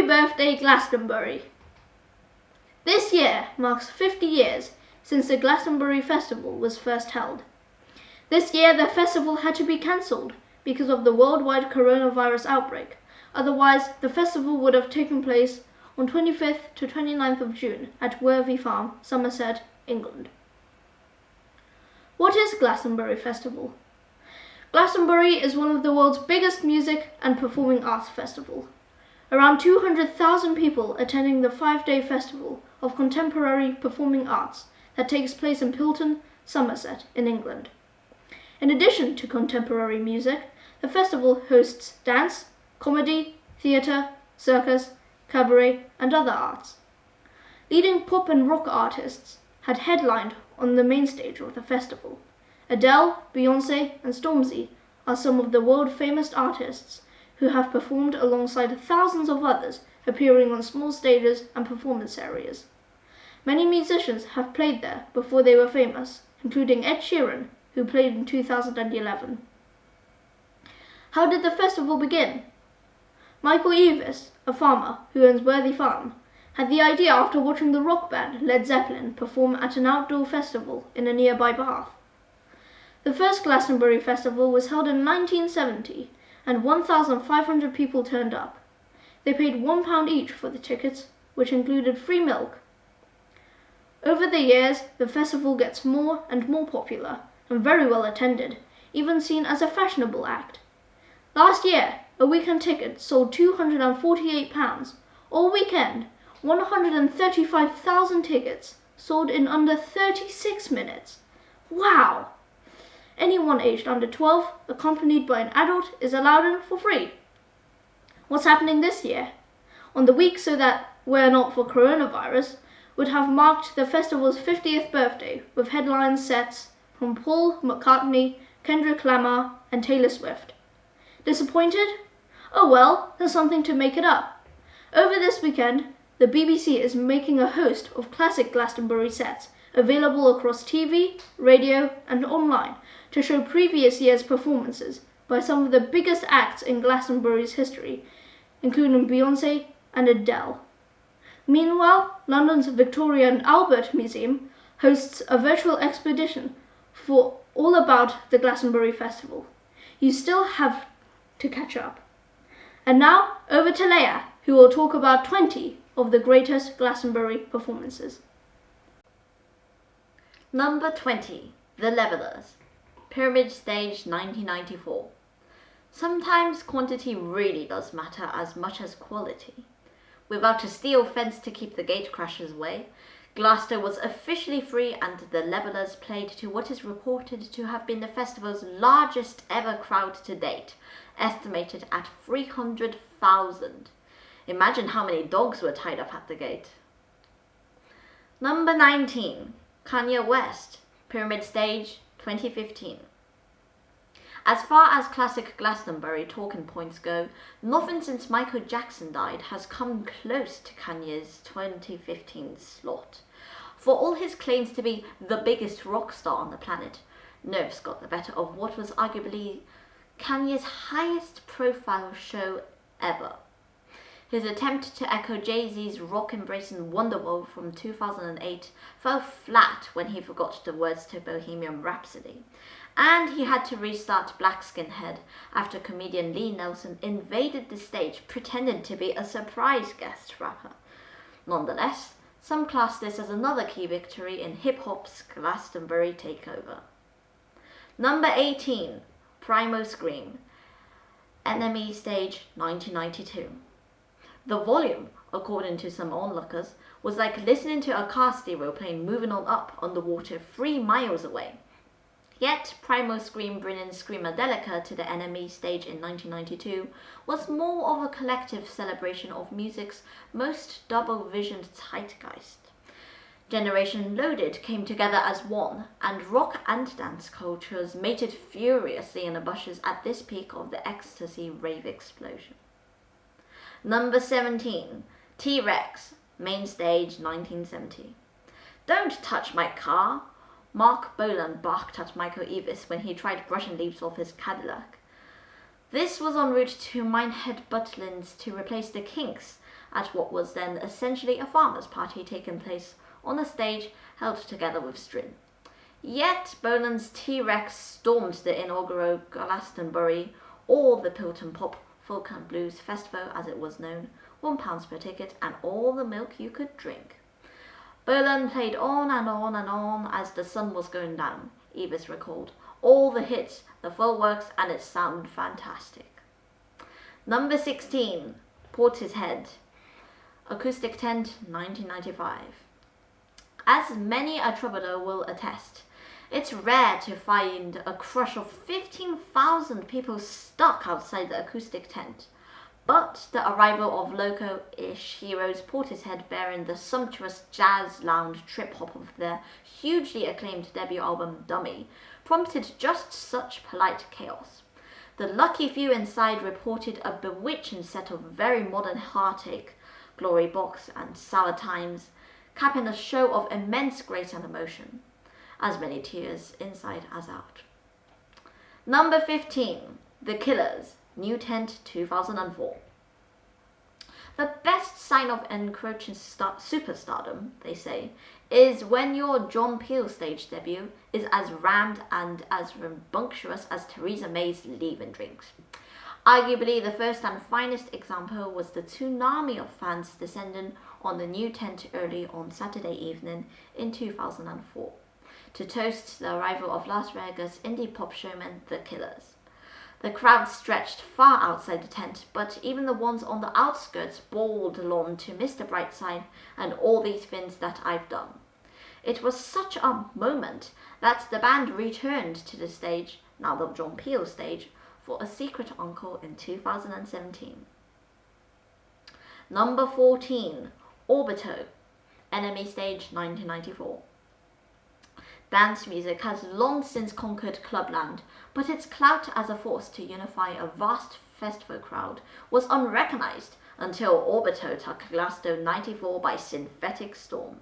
birthday Glastonbury! This year marks 50 years since the Glastonbury Festival was first held. This year the festival had to be cancelled because of the worldwide coronavirus outbreak. Otherwise, the festival would have taken place on 25th to 29th of June at Worthy Farm, Somerset, England. What is Glastonbury Festival? Glastonbury is one of the world's biggest music and performing arts festival. Around 200,000 people attending the 5-day festival of contemporary performing arts that takes place in Pilton, Somerset, in England. In addition to contemporary music, the festival hosts dance, comedy, theatre, circus, cabaret, and other arts. Leading pop and rock artists had headlined on the main stage of the festival. Adele, Beyoncé, and Stormzy are some of the world-famous artists who have performed alongside thousands of others appearing on small stages and performance areas. Many musicians have played there before they were famous, including Ed Sheeran, who played in 2011. How did the festival begin? Michael Eavis, a farmer who owns Worthy Farm, had the idea after watching the rock band Led Zeppelin perform at an outdoor festival in a nearby bath. The first Glastonbury Festival was held in 1970 and 1,500 people turned up. They paid £1 each for the tickets, which included free milk. Over the years, the festival gets more and more popular and very well attended, even seen as a fashionable act. Last year, a weekend ticket sold £248. All weekend, 135,000 tickets sold in under 36 minutes. Wow! Anyone aged under 12, accompanied by an adult, is allowed in for free. What's happening this year? On the week so that, were not for coronavirus, would have marked the festival's 50th birthday with headline sets from Paul McCartney, Kendrick Lamar, and Taylor Swift. Disappointed? Oh well, there's something to make it up. Over this weekend, the BBC is making a host of classic Glastonbury sets available across TV, radio, and online to show previous year's performances by some of the biggest acts in Glastonbury's history, including Beyoncé and Adele. Meanwhile, London's Victoria and Albert Museum hosts a virtual expedition for all about the Glastonbury Festival. You still have to catch up. And now, over to Leia, who will talk about 20 of the greatest Glastonbury performances. Number 20. The Levellers. Pyramid Stage 1994. Sometimes quantity really does matter as much as quality. Without a steel fence to keep the gatecrashers away, Glasgow was officially free and the Levellers played to what is reported to have been the festival's largest ever crowd to date, estimated at 300,000. Imagine how many dogs were tied up at the gate. Number 19. Kanye West. Pyramid Stage 2015. As far as classic Glastonbury talking points go, nothing since Michael Jackson died has come close to Kanye's 2015 slot. For all his claims to be the biggest rock star on the planet, nerves got the better of what was arguably Kanye's highest profile show ever. His attempt to echo Jay-Z's rock-embracing Wonderwall from 2008 fell flat when he forgot the words to Bohemian Rhapsody, and he had to restart Black Skinhead after comedian Lee Nelson invaded the stage pretending to be a surprise guest rapper. Nonetheless, some class this as another key victory in hip-hop's Glastonbury takeover. Number 18. Primal Scream. Enemy Stage 1992. The volume, according to some onlookers, was like listening to a car stereo plane moving on up on the water 3 miles away. Yet, Primal Scream bringing Screamadelica to the Enemy Stage in 1992 was more of a collective celebration of music's most double-visioned zeitgeist. Generation Loaded came together as one, and rock and dance cultures mated furiously in the bushes at this peak of the ecstasy rave explosion. Number 17. T-Rex. Main Stage 1970. Don't touch my car. Mark Bolan barked at Michael Eavis when he tried brushing leaves off his Cadillac. This was en route to Minehead Butlins to replace the Kinks at what was then essentially a farmers' party taking place on a stage held together with string. Yet Boland's T-Rex stormed the inaugural Glastonbury, or the Pilton Pop Folk and Blues Festival as it was known, £1 per ticket and all the milk you could drink. Boland played on and on and on as the sun was going down, Evis recalled. All the hits, the full works, and it sounded fantastic. Number 16, Portishead, Acoustic Tent, 1995. As many a troubadour will attest, it's rare to find a crush of 15,000 people stuck outside the acoustic tent. But the arrival of loco-ish heroes Portishead bearing the sumptuous jazz lounge trip-hop of their hugely acclaimed debut album Dummy prompted just such polite chaos. The lucky few inside reported a bewitching set of very modern Heartache, Glory Box and Sour Times, capping a show of immense grace and emotion. As many tears inside as out. Number 15, The Killers, New Tent, 2004. The best sign of encroaching superstardom, they say, is when your John Peel stage debut is as rammed and as rambunctious as Theresa May's leaving drinks. Arguably, the first and finest example was the tsunami of fans descending on the New Tent early on Saturday evening in 2004. To toast the arrival of Las Vegas indie pop showman The Killers. The crowd stretched far outside the tent, but even the ones on the outskirts bawled along to Mr. Brightside and All These Things That I've Done. It was such a moment that the band returned to the stage, now the John Peel stage, for a secret encore in 2017. Number 14, Orbito, Enemy Stage, 1994. Dance music has long since conquered clubland, but its clout as a force to unify a vast festival crowd was unrecognized until Orbito took Glasgow 94 by synthetic storm.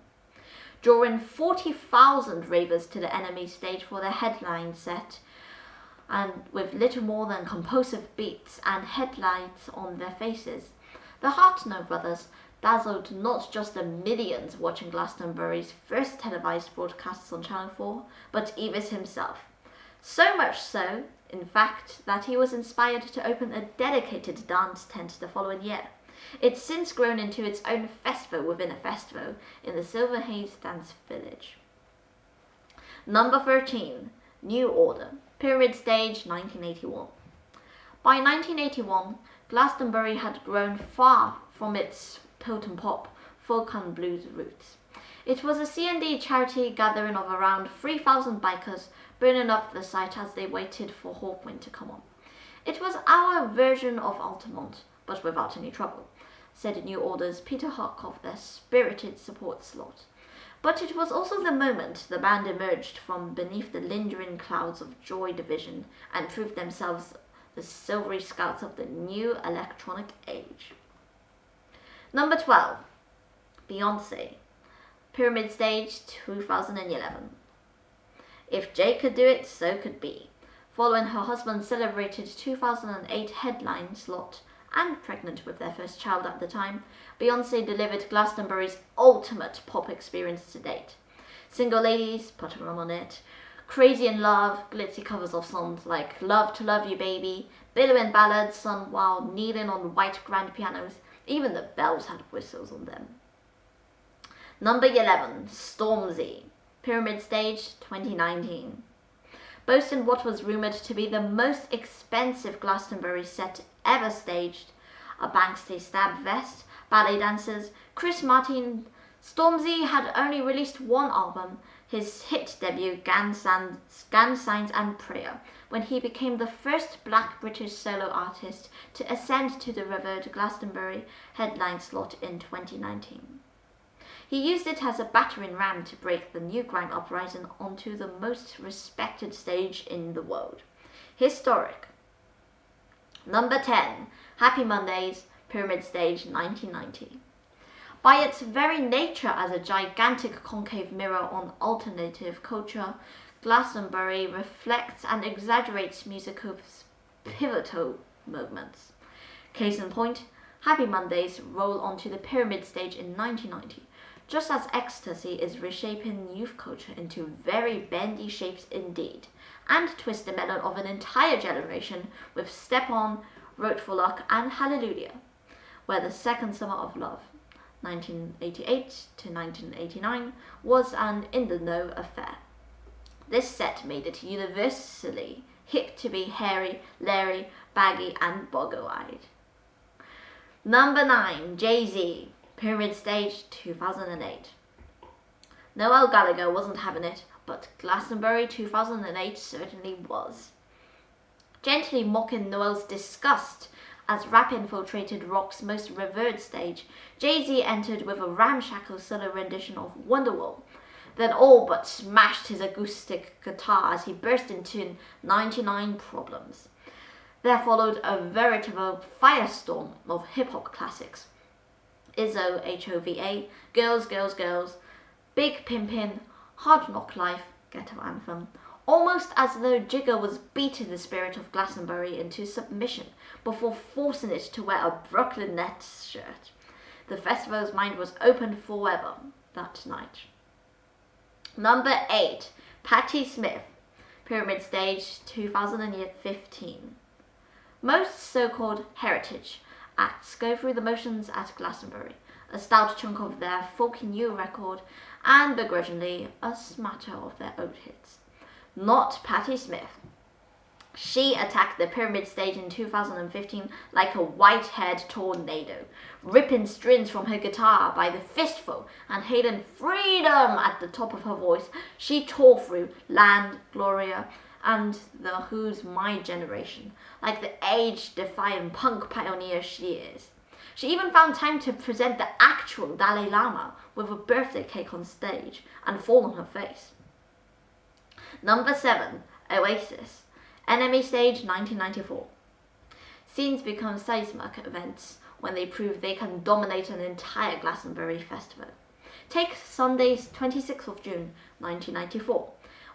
Drawing 40,000 ravers to the Enemy stage for their headline set, and with little more than compulsive beats and headlights on their faces, the Hartnell brothers dazzled not just the millions watching Glastonbury's first televised broadcasts on Channel 4, but Evis himself. So much so, in fact, that he was inspired to open a dedicated dance tent the following year. It's since grown into its own festival within a festival in the Silver Haze Dance Village. Number 13, New Order, Pyramid Stage, 1981. By 1981, Glastonbury had grown far from its Pilton Pop, folk and blues roots. It was a C&D charity gathering of around 3,000 bikers burning up the site as they waited for Hawkwind to come on. It was our version of Altamont, but without any trouble, said New Order's Peter Harkov, their spirited support slot. But it was also the moment the band emerged from beneath the lingering clouds of Joy Division and proved themselves the silvery scouts of the new electronic age. Number 12, Beyoncé, Pyramid Stage, 2011. If Jay could do it, so could Bee. Following her husband's celebrated 2008 headline slot, and pregnant with their first child at the time, Beyoncé delivered Glastonbury's ultimate pop experience to date. Single ladies, put a rum on it, crazy in love, glitzy covers of songs like Love to Love You Baby, billowing ballads sung while kneeling on white grand pianos. Even the bells had whistles on them. Number 11, Stormzy, Pyramid Stage, 2019. Boasting what was rumoured to be the most expensive Glastonbury set ever staged, a Banksy stab vest, ballet dancers, Chris Martin, Stormzy had only released one album, his hit debut Gang Signs and Prayer, when he became the first black British solo artist to ascend to the revered Glastonbury headline slot in 2019. He used it as a battering ram to break the new grime uprising onto the most respected stage in the world. Historic. Number 10, Happy Mondays, Pyramid Stage, 1990. By its very nature as a gigantic concave mirror on alternative culture, Glastonbury reflects and exaggerates music's pivotal movements. Case in point, Happy Mondays roll onto the Pyramid stage in 1990, just as ecstasy is reshaping youth culture into very bendy shapes indeed, and twist the melon of an entire generation with Step On, Road for Luck, and Hallelujah, where the second summer of love, 1988 to 1989, was an in-the-know affair. This set made it universally hip to be hairy, leery, baggy, and boggle-eyed. Number 9, Jay-Z, Pyramid Stage 2008. Noel Gallagher wasn't having it, but Glastonbury 2008 certainly was. Gently mocking Noel's disgust as rap infiltrated rock's most revered stage, Jay-Z entered with a ramshackle solo rendition of Wonderwall, then all but smashed his acoustic guitar as he burst into 99 Problems. There followed a veritable firestorm of hip-hop classics. Izzo, H-O-V-A, Girls, Girls, Girls, Big Pimpin', Hard Knock Life, Ghetto Anthem, almost as though Jigga was beating the spirit of Glastonbury into submission before forcing it to wear a Brooklyn Nets shirt. The festival's mind was open forever that night. Number 8, Patti Smith, Pyramid Stage 2015. Most so-called heritage acts go through the motions at Glastonbury, a stout chunk of their folky new record, and begrudgingly a smatter of their old hits. Not Patti Smith. She attacked the Pyramid stage in 2015 like a white-haired tornado, ripping strings from her guitar by the fistful and hailing freedom at the top of her voice. She tore through Land, Gloria, and The Who's My Generation, like the age-defying punk pioneer she is. She even found time to present the actual Dalai Lama with a birthday cake on stage and fall on her face. Number 7, Oasis, Enemy Stage 1994. Scenes become seismic events when they prove they can dominate an entire Glastonbury festival. Take Sunday's 26th of June 1994.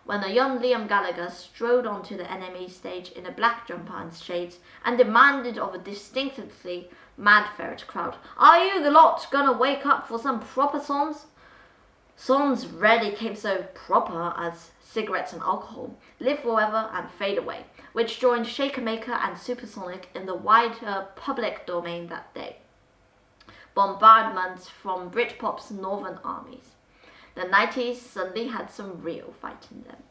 When a young Liam Gallagher strode onto the Enemy stage in a black jumper and shades and demanded of a distinctly mad ferret crowd, "Are you lot gonna wake up for some proper songs?" Songs rarely came so proper as Cigarettes and Alcohol, Live Forever and Fade Away, which joined Shaker Maker and Supersonic in the wider public domain that day. Bombardments from Britpop's northern armies. The 90s suddenly had some real fight in them.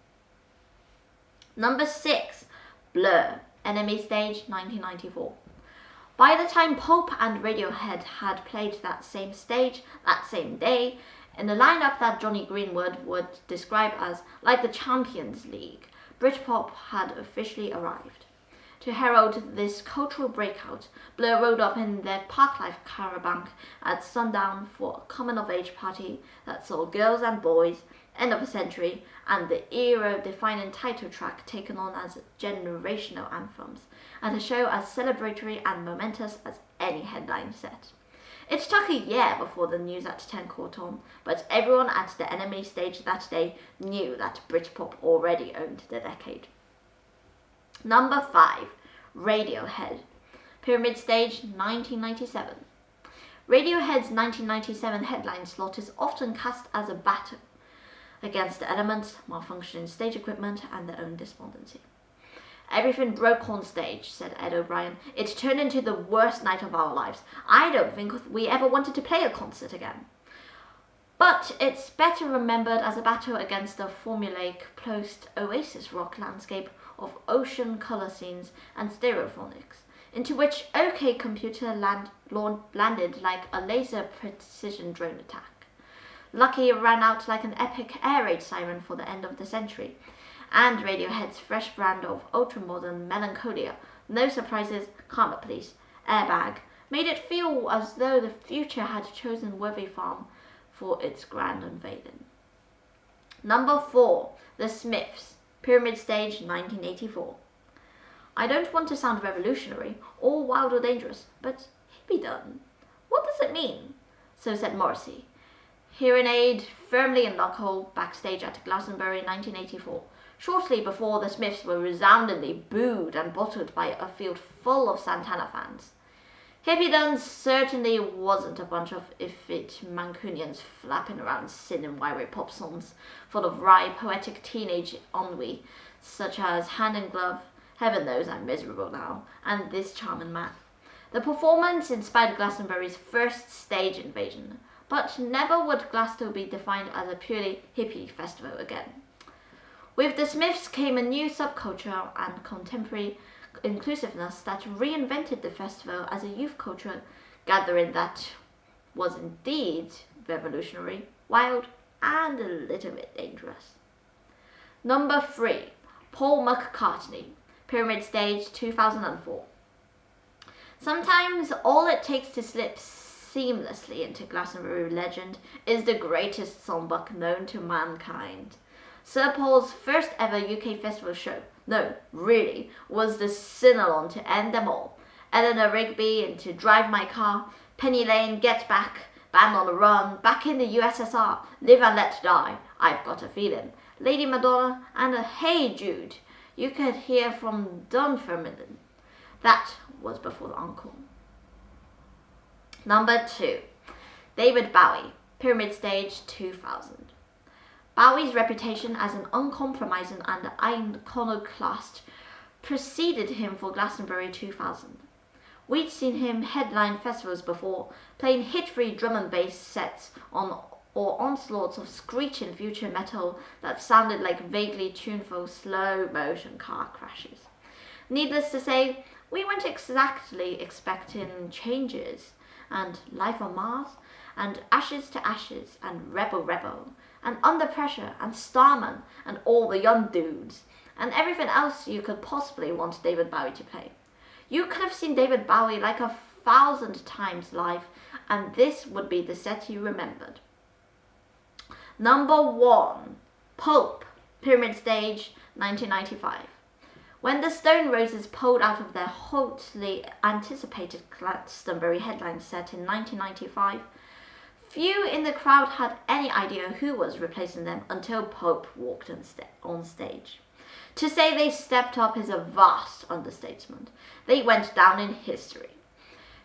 Number 6, Blur, Enemy Stage 1994. By the time Pulp and Radiohead had played that same stage, that same day, in a lineup that Johnny Greenwood would describe as like the Champions League, Britpop had officially arrived. To herald this cultural breakout, Blur rode up in their Parklife caravan at sundown for a coming-of-age party that saw Girls and Boys, End of a Century, and the era-defining title track taken on as generational anthems, and a show as celebratory and momentous as any headline set. It took a year before the news at 10 caught on, but everyone at the Enemy stage that day knew that Britpop already owned the decade. Number 5, Radiohead, Pyramid Stage 1997. Radiohead's 1997 headline slot is often cast as a battle against the elements, malfunctioning stage equipment, and their own despondency. "Everything broke on stage," said Ed O'Brien. "It turned into the worst night of our lives. I don't think we ever wanted to play a concert again." But it's better remembered as a battle against the formulaic post-Oasis rock landscape of ocean colour scenes and stereophonics, into which OK Computer landed like a laser precision drone attack. Lucky ran out like an epic air raid siren for the end of the century, and Radiohead's fresh brand of ultra-modern melancholia, No Surprises, Karma Police, Airbag, made it feel as though the future had chosen Worthy Farm for its grand unveiling. Number 4, The Smiths, Pyramid Stage 1984. I don't want to sound revolutionary or wild or dangerous, but hippie done. What does it mean? So said Morrissey. Hearing aid firmly in lockhole backstage at Glastonbury 1984. shortly before the Smiths were resoundingly booed and bottled by a field full of Santana fans. Hippydom certainly wasn't a bunch of effete Mancunians flapping around singing wiry pop songs full of wry, poetic teenage ennui, such as Hand in Glove, Heaven Knows I'm Miserable Now, and This Charming Man. The performance inspired Glastonbury's first stage invasion, but never would Glasgow be defined as a purely hippie festival again. With the Smiths came a new subculture and contemporary inclusiveness that reinvented the festival as a youth culture gathering that was indeed revolutionary, wild, and a little bit dangerous. Number 3. Paul McCartney, Pyramid Stage 2004. Sometimes all it takes to slip seamlessly into Glastonbury legend is the greatest songbook known to mankind. Sir Paul's first ever UK festival show, no, really, was the sing-along to end them all. Eleanor Rigby into Drive My Car, Penny Lane, Get Back, Band on the Run, Back in the USSR, Live and Let Die, I've Got a Feeling, Lady Madonna, and a Hey Jude, you could hear from Dunfermline. That was before the encore. Number 2. David Bowie, Pyramid Stage 2000. Bowie's reputation as an uncompromising and iconoclast preceded him for Glastonbury 2000. We'd seen him headline festivals before, playing hit-free drum and bass sets or onslaughts of screeching future metal that sounded like vaguely tuneful slow-motion car crashes. Needless to say, we weren't exactly expecting Changes, and Life on Mars, and Ashes to Ashes, and Rebel Rebel, and Under Pressure, and Starman, and all the young dudes, and everything else you could possibly want David Bowie to play. You could have seen David Bowie like 1,000 times live, and this would be the set you remembered. Number 1. Pulp, Pyramid Stage, 1995. When the Stone Roses pulled out of their hotly anticipated Glastonbury headline set in 1995, few in the crowd had any idea who was replacing them until Pulp walked on stage. To say they stepped up is a vast understatement. They went down in history.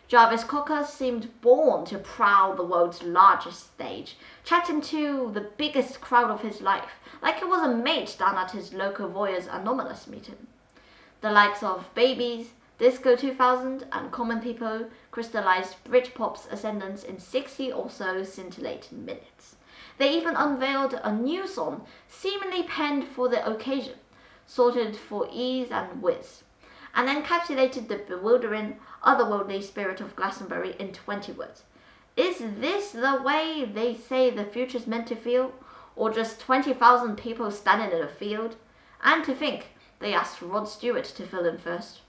Jarvis Cocker seemed born to prowl the world's largest stage, chatting to the biggest crowd of his life, like it was a mate down at his local Voyeurs Anomalous meeting. The likes of Babies, Disco 2000, and Common People crystallized Britpop's ascendance in 60 or so scintillating minutes. They even unveiled a new song, seemingly penned for the occasion, sorted for ease and whiz, and encapsulated the bewildering, otherworldly spirit of Glastonbury in 20 words. Is this the way they say the future's meant to feel? Or just 20,000 people standing in a field? And to think, they asked Rod Stewart to fill in first.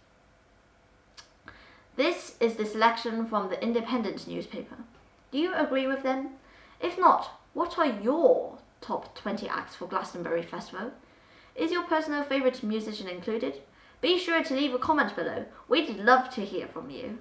This is the selection from the Independent newspaper. Do you agree with them? If not, what are your top 20 acts for Glastonbury Festival? Is your personal favourite musician included? Be sure to leave a comment below. We'd love to hear from you.